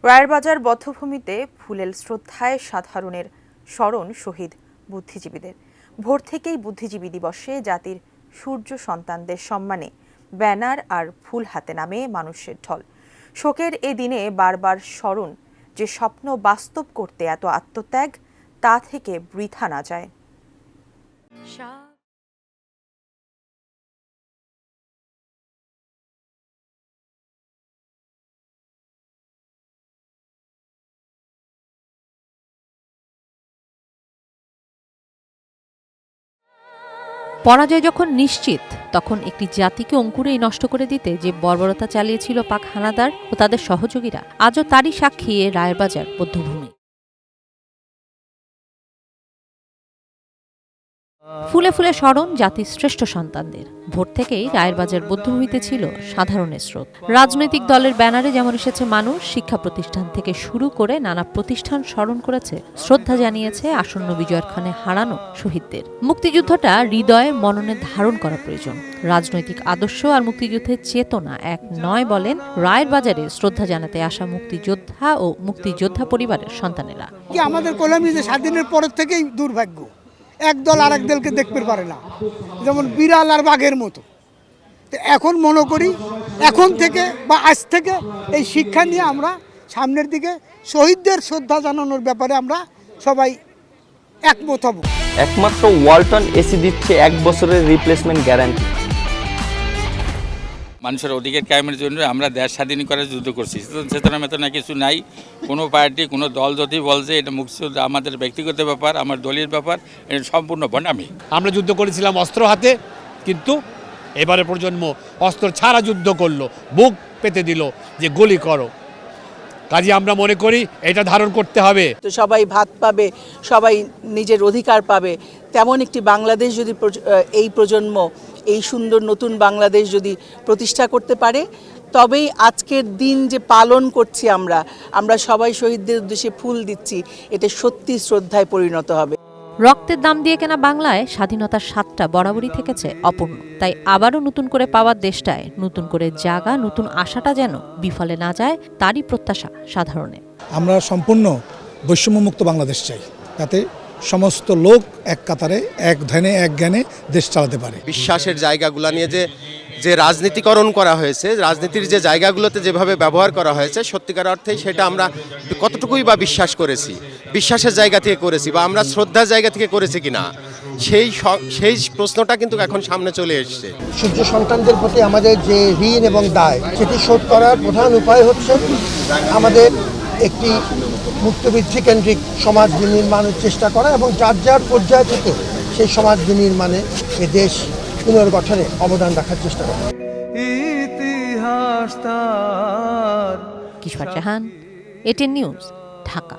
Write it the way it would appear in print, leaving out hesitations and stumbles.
রায়েরবাজার বধ্যভূমিতে ফুলেল শ্রদ্ধায় সাধারণের স্মরণ শহীদ বুদ্ধিজীবীদের। ভোর থেকেই বুদ্ধিজীবী দিবসে জাতির সূর্য সন্তানদের সম্মানে ব্যানার আর ফুল হাতে নামে মানুষের ঢল। শোকের এ দিনে বারবার স্মরণ, যে স্বপ্ন বাস্তব করতে এত আত্মত্যাগ তা থেকে বৃথা না যায়। পরাজয় যখন নিশ্চিত, তখন একটি জাতিকে অঙ্কুরেই নষ্ট করে দিতে যে বর্বরতা চালিয়েছিল পাক হানাদার ও তাদের সহযোগীরা, আজও তারই সাক্ষী রায়েরবাজার বধ্যভূমি। ফুলে ফুলে স্মরণ জাতির শ্রেষ্ঠ সন্তানদের। ভোর থেকেই রায়েরবাজার বধ্যভূমিতে ছিল সাধারণের স্রোত। রাজনৈতিক দলের ব্যানারে যেমন এসেছে মানুষ, শিক্ষা প্রতিষ্ঠান থেকে শুরু করে নানা প্রতিষ্ঠান স্মরণ করেছে, শ্রদ্ধা জানিয়েছে আসন্ন বিজয়ের ক্ষণে হারানো শহীদদের। মুক্তিযুদ্ধটা হৃদয়ে মননে ধারণ করা প্রয়োজন। রাজনৈতিক আদর্শ আর মুক্তিযুদ্ধের চেতনা এক নয় বলেন রায়েরবাজারে শ্রদ্ধা জানাতে আসা মুক্তিযোদ্ধা ও মুক্তিযোদ্ধা পরিবারের সন্তানেরা। আমাদের কলমে যে স্বাধীনের পরের থেকেই দুর্ভাগ্য, এক দল আর এক দলকে দেখতে পারে না, যেমন বিড়াল আর বাঘের মতো। তো এখন মনে করি এখন থেকে বা আজ থেকে এই শিক্ষা নিয়ে আমরা সামনের দিকে শহীদদের শ্রদ্ধা জানানোর ব্যাপারে আমরা সবাই একমত হব। একমাত্র ওয়ালটন এসি দিচ্ছে 1 বছরের রিপ্লেসমেন্ট গ্যারান্টি। মানুষের অধিকার কায়েমের জন্য আমরা দেশ স্বাধীন করার যুদ্ধ করছি। চেতনা মেতনা কিছু নাই। কোনো পার্টি কোনো দল যদি বলছে এটা মুক্তিযুদ্ধ আমাদের ব্যক্তিগত ব্যাপার, আমার দলের ব্যাপার, এটা সম্পূর্ণ বনামি। আমরা যুদ্ধ করেছিলাম অস্ত্র হাতে, কিন্তু এবারে প্রজন্ম অস্ত্র ছাড়া যুদ্ধ করলো, বুক পেতে দিল যে গুলি করো। কাজে আমরা মনে করি এটা ধারণ করতে হবে। তো সবাই ভাত পাবে, সবাই নিজের অধিকার পাবে, তেমন একটি বাংলাদেশ যদি এই প্রজন্ম এই সুন্দর নতুন বাংলাদেশ যদি প্রতিষ্ঠা করতে পারে, তবেই আজকের দিন যে পালন করছি আমরা সবাই শহীদদের উদ্দেশ্যে ফুল দিচ্ছি, এটা সত্যি শ্রদ্ধায় পরিণত হবে। রক্তের দাম দিয়ে কেনা বাংলায় স্বাধীনতার স্বাদটা বরাবরই থেকেছে অপূর্ণ। তাই আবারও নতুন করে পাওয়ার দেশটায় নতুন করে জাগা নতুন আশাটা যেন বিফলে না যায়, তারই প্রত্যাশা সাধারণে। আমরা সম্পূর্ণ বৈষম্যমুক্ত বাংলাদেশ চাই, যাতে সমস্ত লোক এক কাতারে এক ধ্যানে এক জ্ঞানে দেশ চালাতে পারে। বিশ্বাসের জায়গাগুলো নিয়ে যে রাজনীতিকরণ করা হয়েছে, রাজনীতির যে জায়গাগুলোতে যেভাবে ব্যবহার করা হয়েছে, সত্যিকার অর্থেই সেটা আমরা কতটুকুই বা বিশ্বাস করেছি, বিশ্বাসের জায়গা থেকে করেছি বা আমরা শ্রদ্ধার জায়গা থেকে করেছি কিনা, সেই প্রশ্নটা কিন্তু এখন সামনে চলে এসছে। সূর্য সন্তানদের প্রতি আমাদের যে ঋণ এবং দায়, সেটি শোধ করার প্রধান উপায় হচ্ছে আমাদের একটি মুক্তবৃত্তি কেন্দ্রিক সমাজ বিনির্মাণের চেষ্টা করা এবং যার যার পর্যায় থেকে সেই সমাজ বিনির্মাণে এ দেশ পুনর্গঠনে অবদান রাখার চেষ্টা করা। কিশোর জাহান, এটিএন নিউজ, ঢাকা।